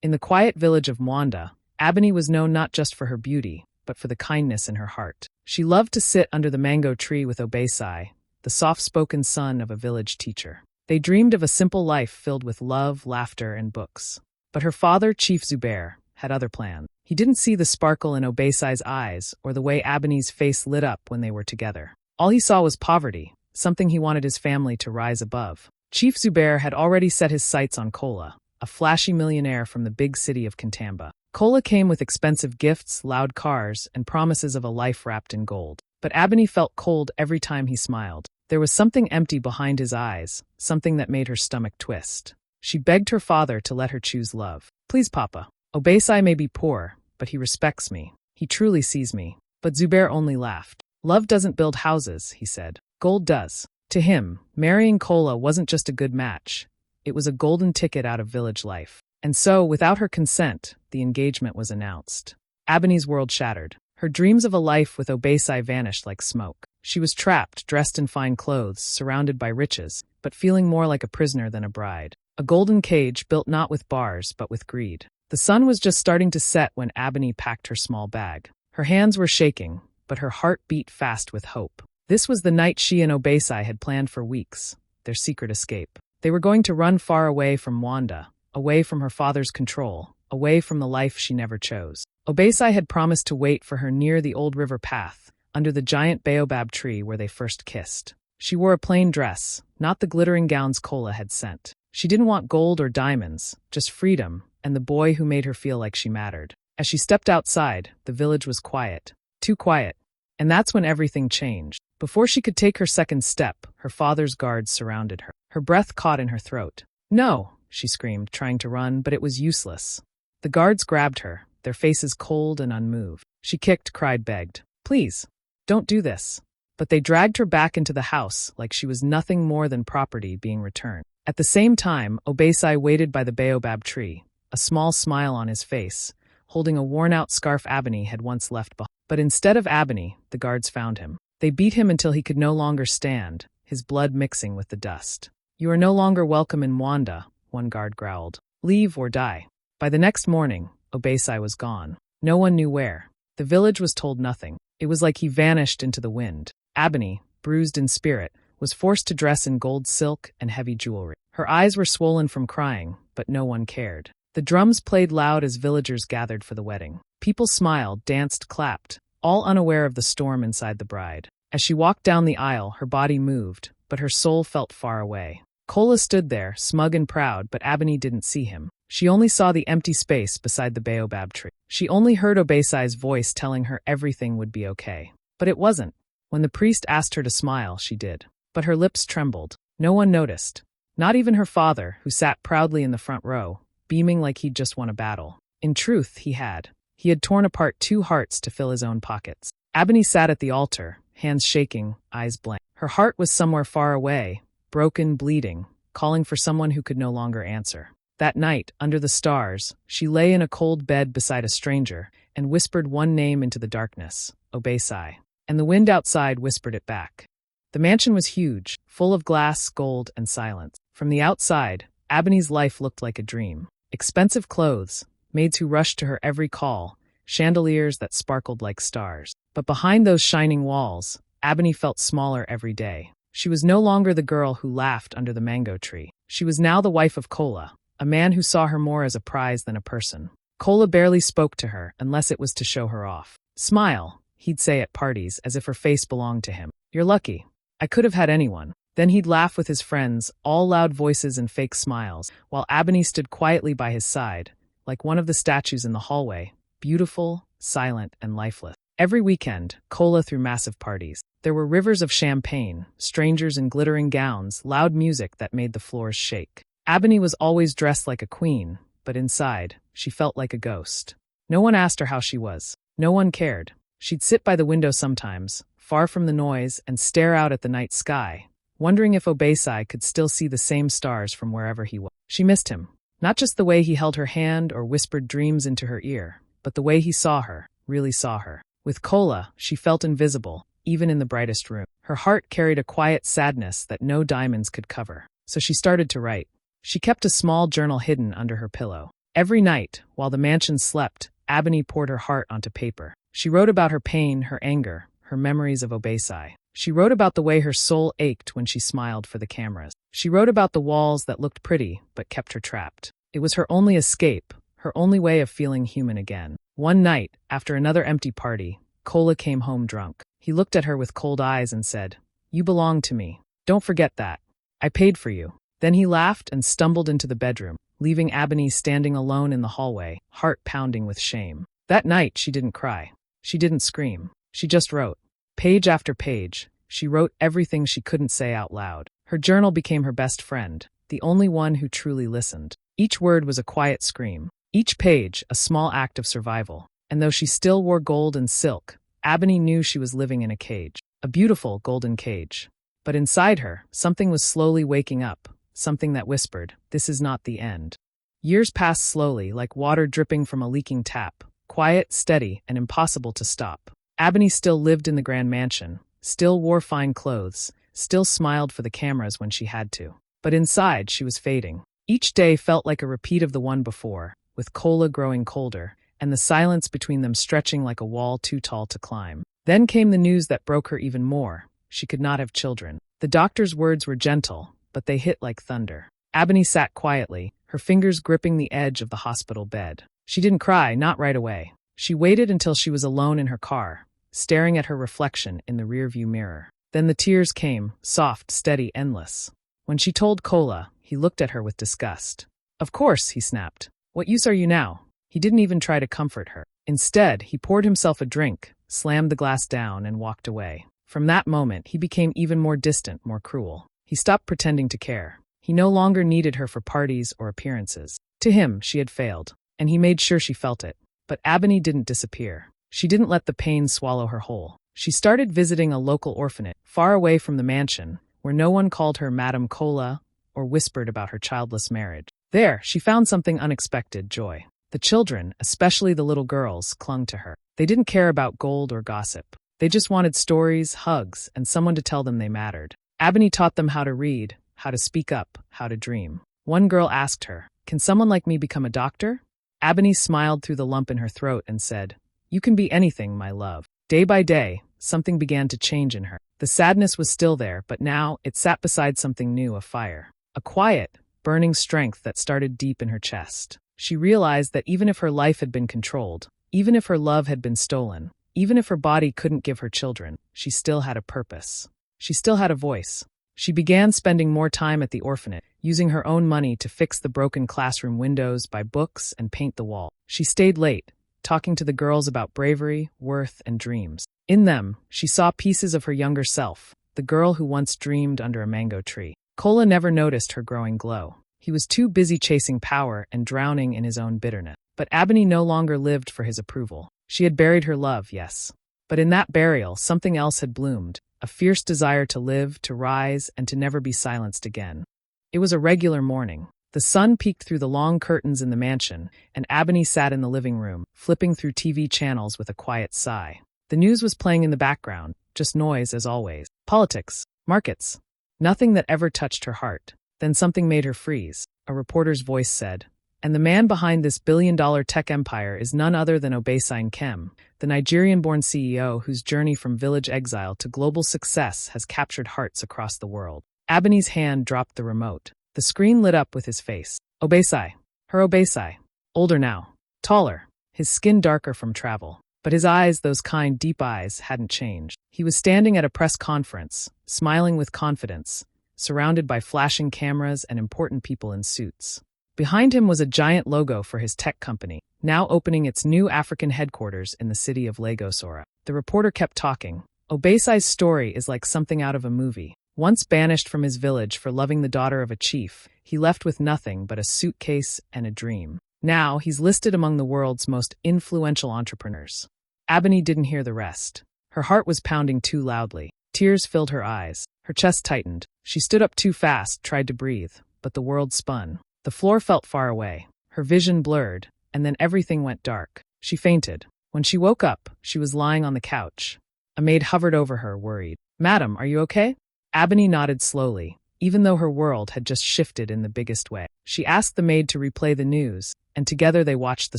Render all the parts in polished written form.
In the quiet village of Mwanda, Abony was known not just for her beauty, but for the kindness in her heart. She loved to sit under the mango tree with Obesai, the soft-spoken son of a village teacher. They dreamed of a simple life filled with love, laughter, and books. But her father, Chief Zubair, had other plans. He didn't see the sparkle in Obesai's eyes or the way Abony's face lit up when they were together. All he saw was poverty, something he wanted his family to rise above. Chief Zubair had already set his sights on Kola, a flashy millionaire from the big city of Kintamba. Kola came with expensive gifts, loud cars, and promises of a life wrapped in gold. But Abony felt cold every time he smiled. There was something empty behind his eyes, something that made her stomach twist. She begged her father to let her choose love. "Please, Papa. Obesai may be poor, but he respects me. He truly sees me." But Zubair only laughed. "Love doesn't build houses," he said. "Gold does." To him, marrying Kola wasn't just a good match. It was a golden ticket out of village life. And so, without her consent, the engagement was announced. Abony's world shattered. Her dreams of a life with Obesai vanished like smoke. She was trapped, dressed in fine clothes, surrounded by riches, but feeling more like a prisoner than a bride. A golden cage built not with bars, but with greed. The sun was just starting to set when Abony packed her small bag. Her hands were shaking, but her heart beat fast with hope. This was the night she and Obesai had planned for weeks, their secret escape. They were going to run far away from Mwanda, away from her father's control, away from the life she never chose. Obesai had promised to wait for her near the old river path, under the giant baobab tree where they first kissed. She wore a plain dress, not the glittering gowns Kola had sent. She didn't want gold or diamonds, just freedom, and the boy who made her feel like she mattered. As she stepped outside, the village was quiet. Too quiet. And that's when everything changed. Before she could take her second step, her father's guards surrounded her. Her breath caught in her throat. "No," she screamed, trying to run, but it was useless. The guards grabbed her, their faces cold and unmoved. She kicked, cried, begged. "Please, don't do this." But they dragged her back into the house like she was nothing more than property being returned. At the same time, Obesai waited by the baobab tree, a small smile on his face, holding a worn-out scarf Abony had once left behind. But instead of Abony, the guards found him. They beat him until he could no longer stand, his blood mixing with the dust. "You are no longer welcome in Mwanda," one guard growled. "Leave or die." By the next morning, Obesai was gone. No one knew where. The village was told nothing. It was like he vanished into the wind. Abony, bruised in spirit, was forced to dress in gold silk and heavy jewelry. Her eyes were swollen from crying, but no one cared. The drums played loud as villagers gathered for the wedding. People smiled, danced, clapped, all unaware of the storm inside the bride. As she walked down the aisle, her body moved, but her soul felt far away. Kola stood there, smug and proud, but Abony didn't see him. She only saw the empty space beside the baobab tree. She only heard Obesai's voice telling her everything would be okay. But it wasn't. When the priest asked her to smile, she did. But her lips trembled. No one noticed. Not even her father, who sat proudly in the front row, beaming like he'd just won a battle. In truth, he had. He had torn apart 2 hearts to fill his own pockets. Abony sat at the altar, hands shaking, eyes blank. Her heart was somewhere far away, broken, bleeding, calling for someone who could no longer answer. That night, under the stars, she lay in a cold bed beside a stranger and whispered one name into the darkness, Obesai. And the wind outside whispered it back. The mansion was huge, full of glass, gold, and silence. From the outside, Abony's life looked like a dream. Expensive clothes, maids who rushed to her every call, chandeliers that sparkled like stars. But behind those shining walls, Abony felt smaller every day. She was no longer the girl who laughed under the mango tree. She was now the wife of Kola, a man who saw her more as a prize than a person. Kola barely spoke to her unless it was to show her off. "Smile," he'd say at parties as if her face belonged to him. "You're lucky. I could have had anyone." Then he'd laugh with his friends, all loud voices and fake smiles, while Abony stood quietly by his side, like one of the statues in the hallway, beautiful, silent, and lifeless. Every weekend, Kola threw massive parties. There were rivers of champagne, strangers in glittering gowns, loud music that made the floors shake. Abony was always dressed like a queen, but inside, she felt like a ghost. No one asked her how she was. No one cared. She'd sit by the window sometimes, far from the noise, and stare out at the night sky, wondering if Obesai could still see the same stars from wherever he was. She missed him. Not just the way he held her hand or whispered dreams into her ear, but the way he saw her, really saw her. With Kola, she felt invisible, even in the brightest room. Her heart carried a quiet sadness that no diamonds could cover. So she started to write. She kept a small journal hidden under her pillow. Every night, while the mansion slept, Ebony poured her heart onto paper. She wrote about her pain, her anger, her memories of Obesai. She wrote about the way her soul ached when she smiled for the cameras. She wrote about the walls that looked pretty but kept her trapped. It was her only escape, her only way of feeling human again. One night, after another empty party, Kola came home drunk. He looked at her with cold eyes and said, "You belong to me. Don't forget that. I paid for you." Then he laughed and stumbled into the bedroom, leaving Ebony standing alone in the hallway, heart pounding with shame. That night, she didn't cry. She didn't scream. She just wrote. Page after page, she wrote everything she couldn't say out loud. Her journal became her best friend, the only one who truly listened. Each word was a quiet scream. Each page, a small act of survival. And though she still wore gold and silk, Ebony knew she was living in a cage. A beautiful golden cage. But inside her, something was slowly waking up, something that whispered, "This is not the end." Years passed slowly, like water dripping from a leaking tap, quiet, steady, and impossible to stop. Ebony still lived in the grand mansion, still wore fine clothes, still smiled for the cameras when she had to. But inside, she was fading. Each day felt like a repeat of the one before, with Kola growing colder, and the silence between them stretching like a wall too tall to climb. Then came the news that broke her even more. She could not have children. The doctor's words were gentle, but they hit like thunder. Ebony sat quietly, her fingers gripping the edge of the hospital bed. She didn't cry, not right away. She waited until she was alone in her car, staring at her reflection in the rearview mirror. Then the tears came, soft, steady, endless. When she told Kola, he looked at her with disgust. "Of course," he snapped. "What use are you now?" He didn't even try to comfort her. Instead, he poured himself a drink, slammed the glass down, and walked away. From that moment, he became even more distant, more cruel. He stopped pretending to care. He no longer needed her for parties or appearances. To him, she had failed, and he made sure she felt it. But Ebony didn't disappear. She didn't let the pain swallow her whole. She started visiting a local orphanage, far away from the mansion, where no one called her Madame Kola or whispered about her childless marriage. There, she found something unexpected: joy. The children, especially the little girls, clung to her. They didn't care about gold or gossip. They just wanted stories, hugs, and someone to tell them they mattered. Ebony taught them how to read, how to speak up, how to dream. One girl asked her, "Can someone like me become a doctor?" Ebony smiled through the lump in her throat and said, "You can be anything, my love." Day by day, something began to change in her. The sadness was still there, but now it sat beside something new, a fire. A quiet, burning strength that started deep in her chest. She realized that even if her life had been controlled, even if her love had been stolen, even if her body couldn't give her children, she still had a purpose. She still had a voice. She began spending more time at the orphanage, using her own money to fix the broken classroom windows, buy books, and paint the wall. She stayed late, talking to the girls about bravery, worth, and dreams. In them, she saw pieces of her younger self, the girl who once dreamed under a mango tree. Kola never noticed her growing glow. He was too busy chasing power and drowning in his own bitterness. But Ebony no longer lived for his approval. She had buried her love, yes. But in that burial, something else had bloomed, a fierce desire to live, to rise, and to never be silenced again. It was a regular morning. The sun peeked through the long curtains in the mansion, and Ebony sat in the living room, flipping through TV channels with a quiet sigh. The news was playing in the background, just noise as always. Politics, markets, nothing that ever touched her heart. Then something made her freeze. A reporter's voice said, "And the man behind this billion-dollar tech empire is none other than Obesai Nkem, the Nigerian-born CEO whose journey from village exile to global success has captured hearts across the world." Ebony's hand dropped the remote. The screen lit up with his face. Obesai. Her Obesai. Older now. Taller. His skin darker from travel. But his eyes, those kind, deep eyes, hadn't changed. He was standing at a press conference, smiling with confidence, surrounded by flashing cameras and important people in suits. Behind him was a giant logo for his tech company, now opening its new African headquarters in the city of Lagosora. The reporter kept talking. Obesai's story is like something out of a movie. Once banished from his village for loving the daughter of a chief, he left with nothing but a suitcase and a dream. Now he's listed among the world's most influential entrepreneurs. Ebony didn't hear the rest. Her heart was pounding too loudly. Tears filled her eyes. Her chest tightened. She stood up too fast, tried to breathe, but the world spun. The floor felt far away. Her vision blurred, and then everything went dark. She fainted. When she woke up, she was lying on the couch. A maid hovered over her, worried. "Madam, are you okay?" Ebony nodded slowly, even though her world had just shifted in the biggest way. She asked the maid to replay the news, and together they watched the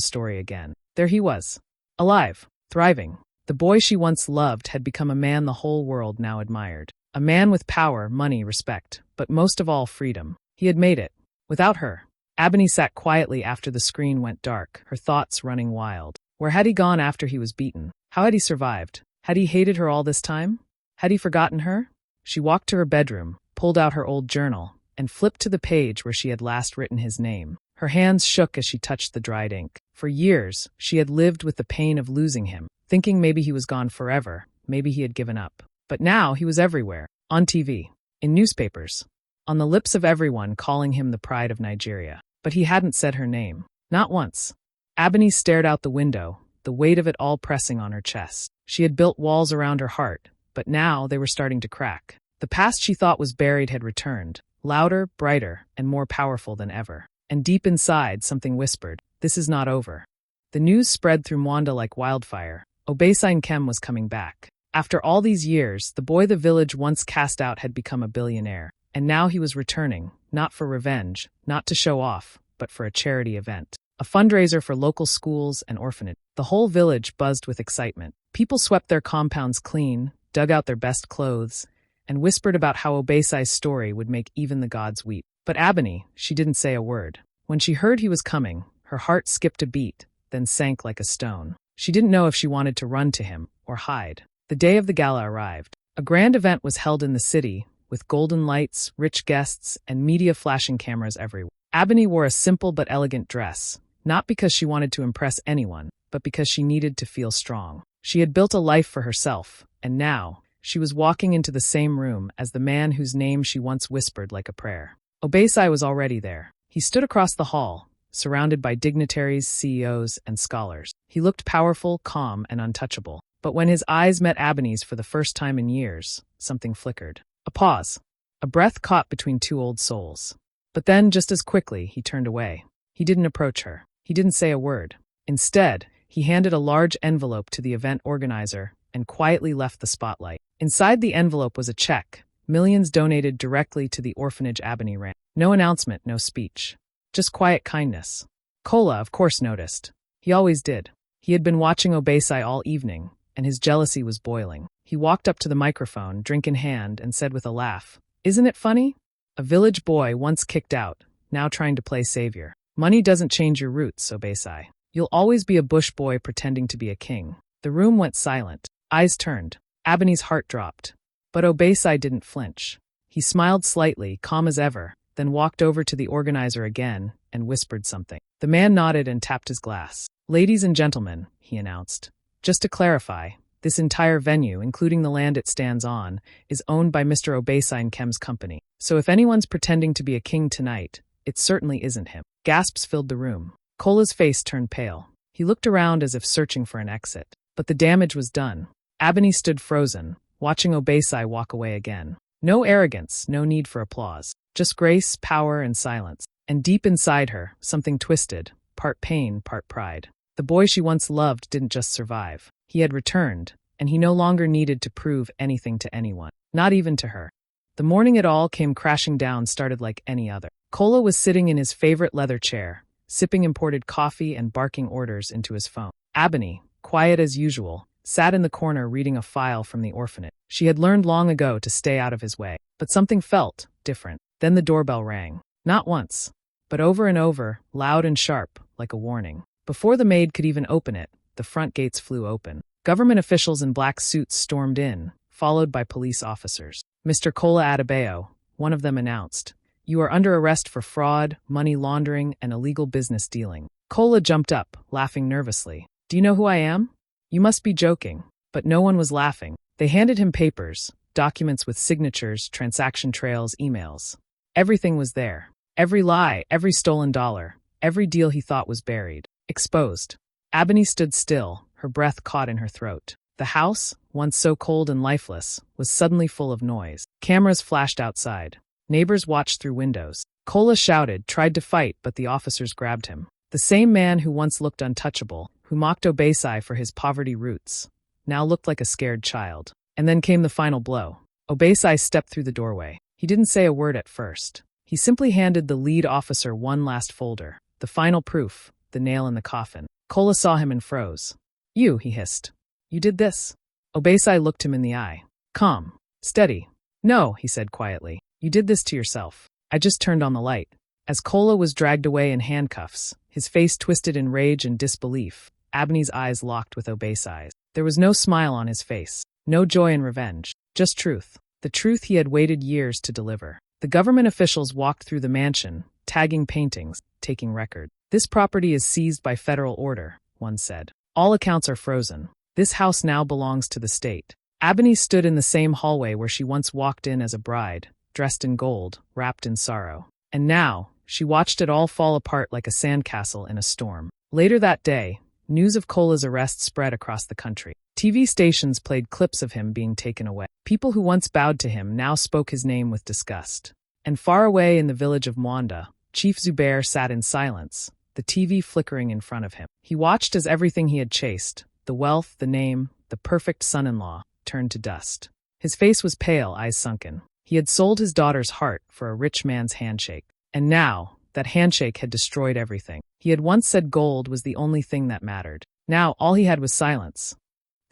story again. There he was. Alive. Thriving. The boy she once loved had become a man the whole world now admired. A man with power, money, respect, but most of all freedom. He had made it. Without her. Ebony sat quietly after the screen went dark, her thoughts running wild. Where had he gone after he was beaten? How had he survived? Had he hated her all this time? Had he forgotten her? She walked to her bedroom, pulled out her old journal, and flipped to the page where she had last written his name. Her hands shook as she touched the dried ink. For years, she had lived with the pain of losing him, thinking maybe he was gone forever, maybe he had given up. But now he was everywhere, on TV, in newspapers, on the lips of everyone calling him the pride of Nigeria. But he hadn't said her name. Not once. Ebony stared out the window, the weight of it all pressing on her chest. She had built walls around her heart, but now they were starting to crack. The past she thought was buried had returned, louder, brighter, and more powerful than ever. And deep inside, something whispered, "This is not over." The news spread through Mwanda like wildfire. Obesai Nkem was coming back. After all these years, the boy the village once cast out had become a billionaire. And now he was returning, not for revenge, not to show off, but for a charity event. A fundraiser for local schools and orphanages. The whole village buzzed with excitement. People swept their compounds clean, dug out their best clothes, and whispered about how Obesai's story would make even the gods weep. But Ebony, she didn't say a word. When she heard he was coming, her heart skipped a beat, then sank like a stone. She didn't know if she wanted to run to him or hide. The day of the gala arrived. A grand event was held in the city, with golden lights, rich guests, and media flashing cameras everywhere. Ebony wore a simple but elegant dress, not because she wanted to impress anyone, but because she needed to feel strong. She had built a life for herself, and now, she was walking into the same room as the man whose name she once whispered like a prayer. Obesai was already there. He stood across the hall, surrounded by dignitaries, CEOs, and scholars. He looked powerful, calm, and untouchable. But when his eyes met Ebony's for the first time in years, something flickered. A pause. A breath caught between two old souls. But then, just as quickly, he turned away. He didn't approach her. He didn't say a word. Instead, he handed a large envelope to the event organizer and quietly left the spotlight. Inside the envelope was a check, millions donated directly to the orphanage Ebony ran. No announcement, no speech. Just quiet kindness. Kola, of course, noticed. He always did. He had been watching Obesai all evening, and his jealousy was boiling. He walked up to the microphone, drink in hand, and said with a laugh, "Isn't it funny? A village boy once kicked out, now trying to play savior. Money doesn't change your roots, Obesai. You'll always be a bush boy pretending to be a king." The room went silent. Eyes turned. Ebony's heart dropped. But Obesai didn't flinch. He smiled slightly, calm as ever, then walked over to the organizer again and whispered something. The man nodded and tapped his glass. "Ladies and gentlemen," he announced, "just to clarify, this entire venue, including the land it stands on, is owned by Mr. Obesai Nkem's company. So if anyone's pretending to be a king tonight, it certainly isn't him." Gasps filled the room. Kola's face turned pale. He looked around as if searching for an exit. But the damage was done. Ebony stood frozen, watching Obesai walk away again. No arrogance, no need for applause. Just grace, power, and silence. And deep inside her, something twisted, part pain, part pride. The boy she once loved didn't just survive. He had returned, and he no longer needed to prove anything to anyone. Not even to her. The morning it all came crashing down started like any other. Kola was sitting in his favorite leather chair, sipping imported coffee and barking orders into his phone. Ebony, quiet as usual, sat in the corner reading a file from the orphanage. She had learned long ago to stay out of his way, but something felt different. Then the doorbell rang. Not once, but over and over, loud and sharp, like a warning. Before the maid could even open it, the front gates flew open. Government officials in black suits stormed in, followed by police officers. "Mr. Kola Adebayo," one of them announced, "you are under arrest for fraud, money laundering, and illegal business dealing." Kola jumped up, laughing nervously. "Do you know who I am?" "You must be joking." But no one was laughing. They handed him papers, documents with signatures, transaction trails, emails. Everything was there. Every lie, every stolen dollar, every deal he thought was buried. Exposed. Ebony stood still, her breath caught in her throat. The house, once so cold and lifeless, was suddenly full of noise. Cameras flashed outside. Neighbors watched through windows. Kola shouted, tried to fight, but the officers grabbed him. The same man who once looked untouchable, who mocked Obesai for his poverty roots, now looked like a scared child. And then came the final blow. Obesai stepped through the doorway. He didn't say a word at first. He simply handed the lead officer one last folder, the final proof, the nail in the coffin. Kola saw him and froze. You, he hissed. You did this? Obesai looked him in the eye. Calm. Steady. No, he said quietly. You did this to yourself. I just turned on the light. As Kola was dragged away in handcuffs, his face twisted in rage and disbelief, Abney's eyes locked with Obesai's. There was no smile on his face, no joy in revenge, just truth. The truth he had waited years to deliver. The government officials walked through the mansion, tagging paintings, taking record. This property is seized by federal order, one said. All accounts are frozen. This house now belongs to the state. Abney stood in the same hallway where she once walked in as a bride, dressed in gold, wrapped in sorrow. And now, she watched it all fall apart like a sandcastle in a storm. Later that day, news of Kola's arrest spread across the country. TV stations played clips of him being taken away. People who once bowed to him now spoke his name with disgust. And far away in the village of Mwanda, Chief Zubair sat in silence, the TV flickering in front of him. He watched as everything he had chased, the wealth, the name, the perfect son-in-law, turned to dust. His face was pale, eyes sunken. He had sold his daughter's heart for a rich man's handshake. And now, that handshake had destroyed everything. He had once said gold was the only thing that mattered. Now, all he had was silence.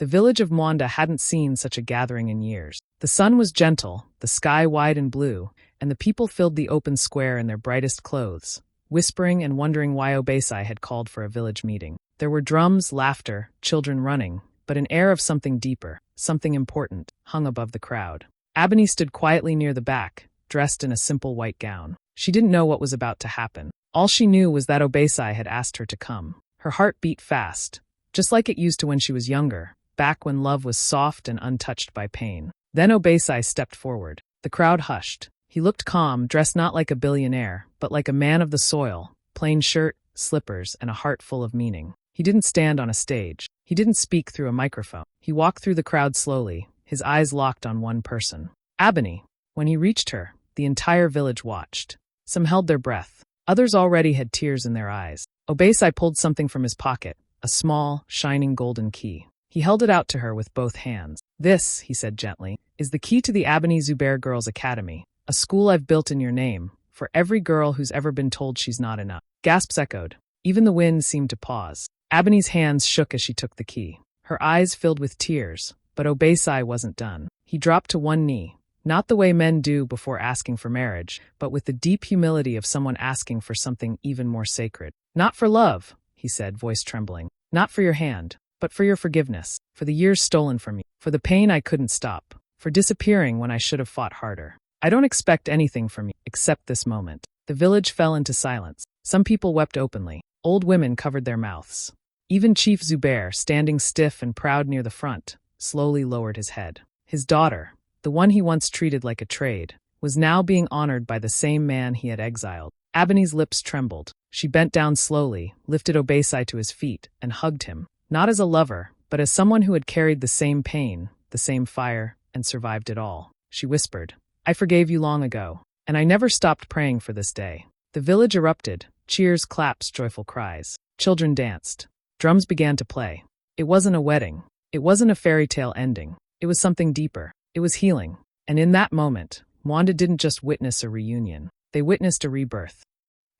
The village of Mwanda hadn't seen such a gathering in years. The sun was gentle, the sky wide and blue, and the people filled the open square in their brightest clothes, whispering and wondering why Obesai had called for a village meeting. There were drums, laughter, children running, but an air of something deeper, something important, hung above the crowd. Abney stood quietly near the back, dressed in a simple white gown. She didn't know what was about to happen. All she knew was that Obesai had asked her to come. Her heart beat fast, just like it used to when she was younger, back when love was soft and untouched by pain. Then Obesai stepped forward. The crowd hushed. He looked calm, dressed not like a billionaire, but like a man of the soil, plain shirt, slippers, and a heart full of meaning. He didn't stand on a stage. He didn't speak through a microphone. He walked through the crowd slowly, his eyes locked on one person. Abney. When he reached her, the entire village watched. Some held their breath. Others already had tears in their eyes. Obesai pulled something from his pocket, a small, shining golden key. He held it out to her with both hands. This, he said gently, is the key to the Abney Zubair Girls' Academy, a school I've built in your name, for every girl who's ever been told she's not enough. Gasps echoed. Even the wind seemed to pause. Abney's hands shook as she took the key. Her eyes filled with tears, but Obesai wasn't done. He dropped to one knee, not the way men do before asking for marriage, but with the deep humility of someone asking for something even more sacred. Not for love, he said, voice trembling. Not for your hand, but for your forgiveness, for the years stolen from me, for the pain I couldn't stop, for disappearing when I should have fought harder. I don't expect anything from you, except this moment. The village fell into silence. Some people wept openly. Old women covered their mouths. Even Chief Zubair, standing stiff and proud near the front, slowly lowered his head. His daughter, the one he once treated like a trade, was now being honored by the same man he had exiled. Abney's lips trembled. She bent down slowly, lifted Obesai to his feet, and hugged him, not as a lover, but as someone who had carried the same pain, the same fire, and survived it all. She whispered, I forgave you long ago, and I never stopped praying for this day. The village erupted, cheers, claps, joyful cries. Children danced. Drums began to play. It wasn't a wedding. It wasn't a fairy tale ending. It was something deeper. It was healing. And in that moment, Mwanda didn't just witness a reunion. They witnessed a rebirth.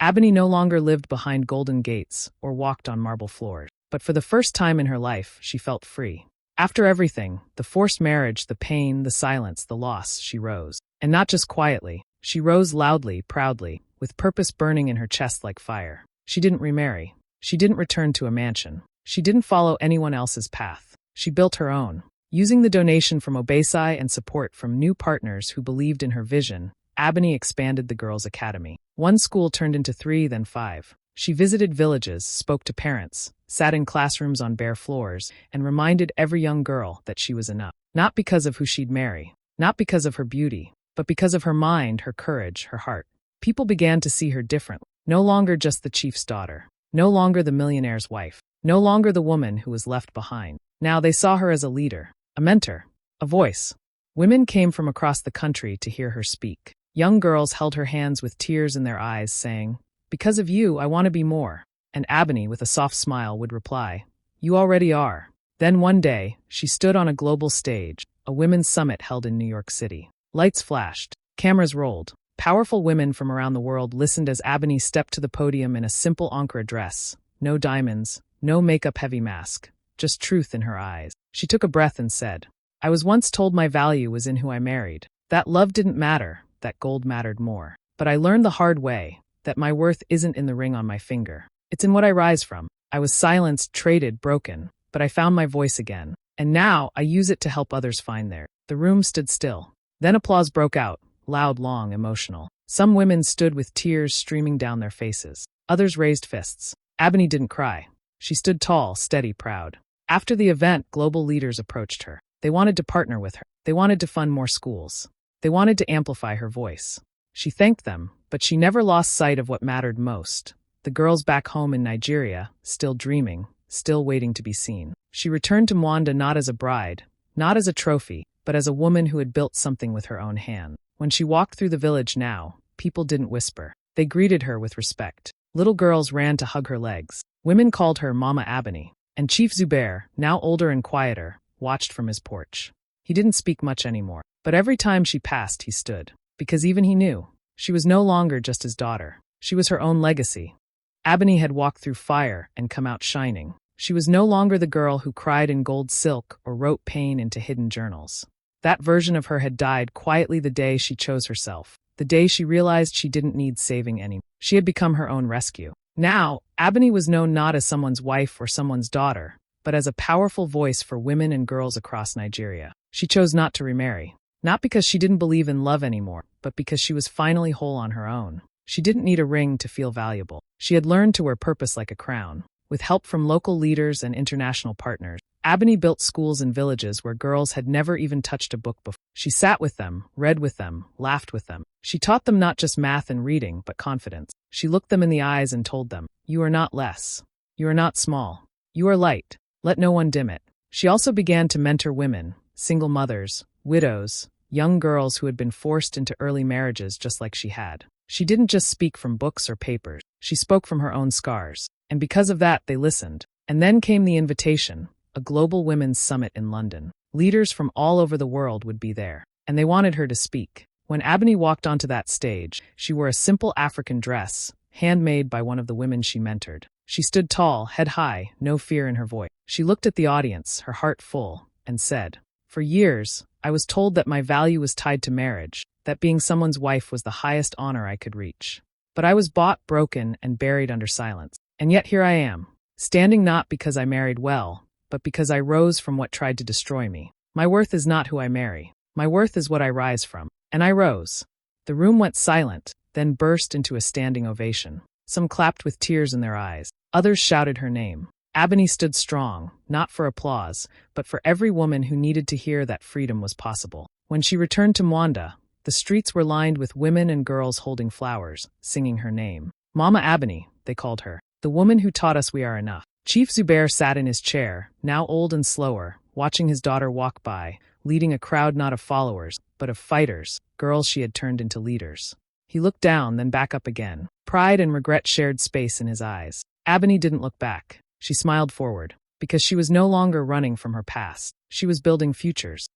Abney no longer lived behind golden gates or walked on marble floors. But for the first time in her life, she felt free. After everything, the forced marriage, the pain, the silence, the loss, she rose. And not just quietly. She rose loudly, proudly, with purpose burning in her chest like fire. She didn't remarry. She didn't return to a mansion. She didn't follow anyone else's path. She built her own. Using the donation from Obesai and support from new partners who believed in her vision, Abney expanded the Girls' Academy. One school turned into 3, then 5. She visited villages, spoke to parents, sat in classrooms on bare floors, and reminded every young girl that she was enough. Not because of who she'd marry, not because of her beauty, but because of her mind, her courage, her heart. People began to see her differently. No longer just the chief's daughter. No longer the millionaire's wife. No longer the woman who was left behind. Now they saw her as a leader, a mentor, a voice. Women came from across the country to hear her speak. Young girls held her hands with tears in their eyes, saying, Because of you, I want to be more. And Abney, with a soft smile, would reply, You already are. Then one day, she stood on a global stage, a women's summit held in New York City. Lights flashed. Cameras rolled. Powerful women from around the world listened as Ebony stepped to the podium in a simple Ankara dress. No diamonds, no makeup-heavy mask, just truth in her eyes. She took a breath and said, "I was once told my value was in who I married. That love didn't matter, that gold mattered more. But I learned the hard way, that my worth isn't in the ring on my finger. It's in what I rise from. I was silenced, traded, broken, but I found my voice again. And now I use it to help others find theirs." The room stood still. Then applause broke out, loud, long, emotional. Some women stood with tears streaming down their faces. Others raised fists. Ebony didn't cry. She stood tall, steady, proud. After the event, global leaders approached her. They wanted to partner with her. They wanted to fund more schools. They wanted to amplify her voice. She thanked them, but she never lost sight of what mattered most. The girls back home in Nigeria, still dreaming, still waiting to be seen. She returned to Mwanda not as a bride, not as a trophy, but as a woman who had built something with her own hand. When she walked through the village now, people didn't whisper. They greeted her with respect. Little girls ran to hug her legs. Women called her Mama Ebony. And Chief Zubair, now older and quieter, watched from his porch. He didn't speak much anymore, but every time she passed he stood. Because even he knew, she was no longer just his daughter. She was her own legacy. Ebony had walked through fire and come out shining. She was no longer the girl who cried in gold silk or wrote pain into hidden journals. That version of her had died quietly the day she chose herself, the day she realized she didn't need saving anymore. She had become her own rescue. Now, Ebony was known not as someone's wife or someone's daughter, but as a powerful voice for women and girls across Nigeria. She chose not to remarry, not because she didn't believe in love anymore, but because she was finally whole on her own. She didn't need a ring to feel valuable. She had learned to wear purpose like a crown. With help from local leaders and international partners, Ebony built schools in villages where girls had never even touched a book before. She sat with them, read with them, laughed with them. She taught them not just math and reading, but confidence. She looked them in the eyes and told them, "You are not less. You are not small. You are light. Let no one dim it." She also began to mentor women, single mothers, widows, young girls who had been forced into early marriages just like she had. She didn't just speak from books or papers. She spoke from her own scars. And because of that, they listened. And then came the invitation, a global women's summit in London. Leaders from all over the world would be there, and they wanted her to speak. When Ebony walked onto that stage, she wore a simple African dress, handmade by one of the women she mentored. She stood tall, head high, no fear in her voice. She looked at the audience, her heart full, and said, "For years, I was told that my value was tied to marriage, that being someone's wife was the highest honor I could reach. But I was bought, broken, and buried under silence. And yet here I am, standing not because I married well, but because I rose from what tried to destroy me. My worth is not who I marry. My worth is what I rise from." And I rose. The room went silent, then burst into a standing ovation. Some clapped with tears in their eyes. Others shouted her name. Ebony stood strong, not for applause, but for every woman who needed to hear that freedom was possible. When she returned to Mwanda, the streets were lined with women and girls holding flowers, singing her name. Mama Ebony, they called her. The woman who taught us we are enough. Chief Zubair sat in his chair, now old and slower, watching his daughter walk by, leading a crowd not of followers, but of fighters, girls she had turned into leaders. He looked down, then back up again. Pride and regret shared space in his eyes. Ebony didn't look back. She smiled forward, because she was no longer running from her past. She was building futures.